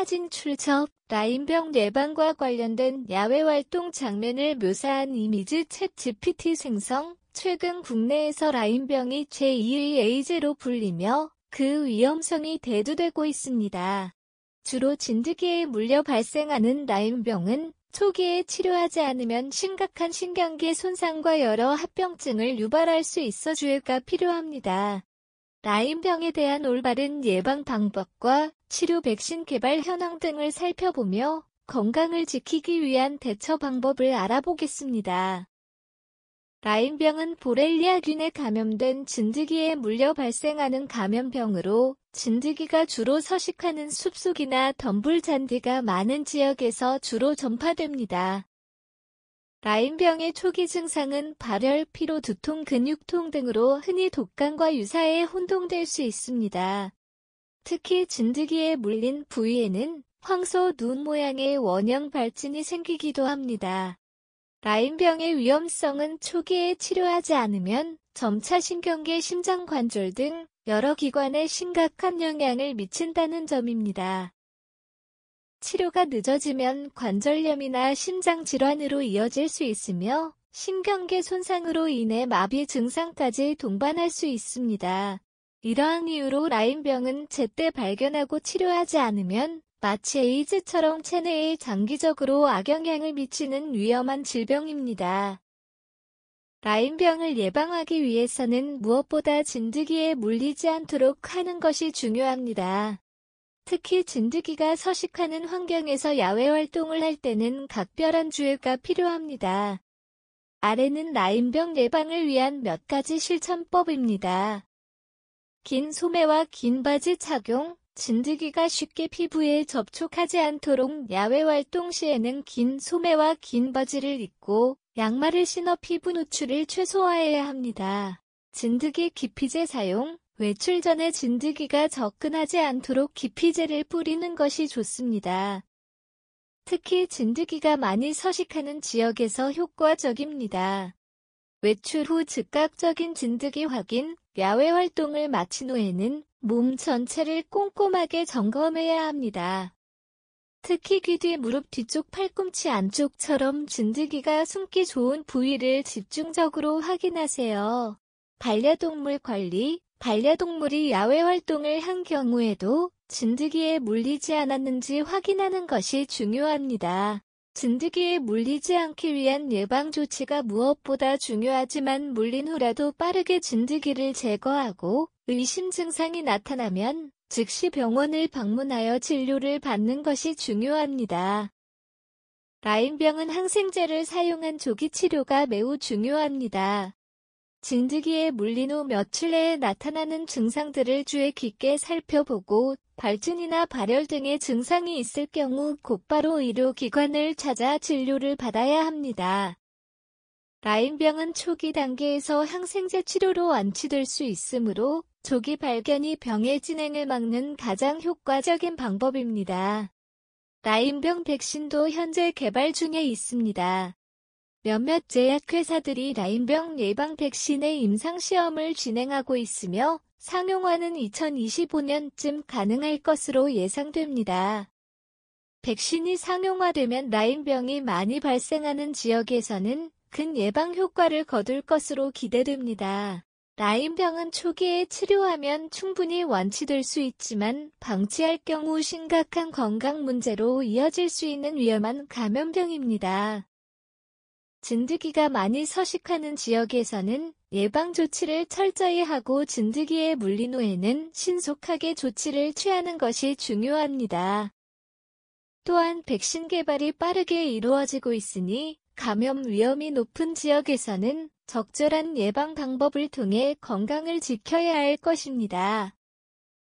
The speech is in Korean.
사진 출처 라인병 예방과 관련된 야외활동 장면을 묘사한 이미지 챗 GPT 생성. 최근 국내에서 라인병이 제2의 에이즈로 불리며 그 위험성이 대두되고 있습니다. 주로 진드기에 물려 발생하는 라인병은 초기에 치료하지 않으면 심각한 신경계 손상과 여러 합병증을 유발할 수 있어 주의가 필요합니다. 라인병에 대한 올바른 예방 방법과 치료 백신 개발 현황 등을 살펴보며 건강을 지키기 위한 대처 방법을 알아보겠습니다. 라인병은 보렐리아균에 감염된 진드기에 물려 발생하는 감염병으로 진드기가 주로 서식하는 숲속이나 덤불 잔디가 많은 지역에서 주로 전파됩니다. 라인병의 초기 증상은 발열, 피로, 두통, 근육통 등으로 흔히 독감과 유사해 혼동될 수 있습니다. 특히 진드기에 물린 부위에는 황소 눈 모양의 원형 발진이 생기기도 합니다. 라인병의 위험성은 초기에 치료하지 않으면 점차 신경계, 심장관절 등 여러 기관에 심각한 영향을 미친다는 점입니다. 치료가 늦어지면 관절염이나 심장질환으로 이어질 수 있으며 신경계 손상으로 인해 마비 증상까지 동반할 수 있습니다. 이러한 이유로 라인병은 제때 발견하고 치료하지 않으면 마치 에이즈처럼 체내에 장기적으로 악영향을 미치는 위험한 질병입니다. 라인병을 예방하기 위해서는 무엇보다 진드기에 물리지 않도록 하는 것이 중요합니다. 특히 진드기가 서식하는 환경에서 야외 활동을 할 때는 각별한 주의가 필요합니다. 아래는 라인병 예방을 위한 몇 가지 실천법입니다. 긴 소매와 긴 바지 착용. 진드기가 쉽게 피부에 접촉하지 않도록 야외 활동 시에는 긴 소매와 긴 바지를 입고 양말을 신어 피부 노출을 최소화해야 합니다. 진드기 기피제 사용. 외출 전에 진드기가 접근하지 않도록 기피제를 뿌리는 것이 좋습니다. 특히 진드기가 많이 서식하는 지역에서 효과적입니다. 외출 후 즉각적인 진드기 확인. 야외 활동을 마친 후에는 몸 전체를 꼼꼼하게 점검해야 합니다. 특히 귀 뒤, 무릎 뒤쪽, 팔꿈치 안쪽처럼 진드기가 숨기 좋은 부위를 집중적으로 확인하세요. 반려동물 관리. 반려동물이 야외 활동을 한 경우에도 진드기에 물리지 않았는지 확인하는 것이 중요합니다. 진드기에 물리지 않기 위한 예방 조치가 무엇보다 중요하지만 물린 후라도 빠르게 진드기를 제거하고 의심 증상이 나타나면 즉시 병원을 방문하여 진료를 받는 것이 중요합니다. 라인병은 항생제를 사용한 조기 치료가 매우 중요합니다. 진드기에 물린 후 며칠 내에 나타나는 증상들을 주의 깊게 살펴보고 발진이나 발열 등의 증상이 있을 경우 곧바로 의료기관을 찾아 진료를 받아야 합니다. 라인병은 초기 단계에서 항생제 치료로 완치될 수 있으므로 조기 발견이 병의 진행을 막는 가장 효과적인 방법입니다. 라인병 백신도 현재 개발 중에 있습니다. 몇몇 제약회사들이 라인병 예방 백신의 임상시험을 진행하고 있으며 상용화는 2025년쯤 가능할 것으로 예상됩니다. 백신이 상용화되면 라인병이 많이 발생하는 지역에서는 큰 예방 효과를 거둘 것으로 기대됩니다. 라인병은 초기에 치료하면 충분히 완치될 수 있지만 방치할 경우 심각한 건강 문제로 이어질 수 있는 위험한 감염병입니다. 진드기가 많이 서식하는 지역에서는 예방 조치를 철저히 하고 진드기에 물린 후에는 신속하게 조치를 취하는 것이 중요합니다. 또한 백신 개발이 빠르게 이루어지고 있으니 감염 위험이 높은 지역에서는 적절한 예방 방법을 통해 건강을 지켜야 할 것입니다.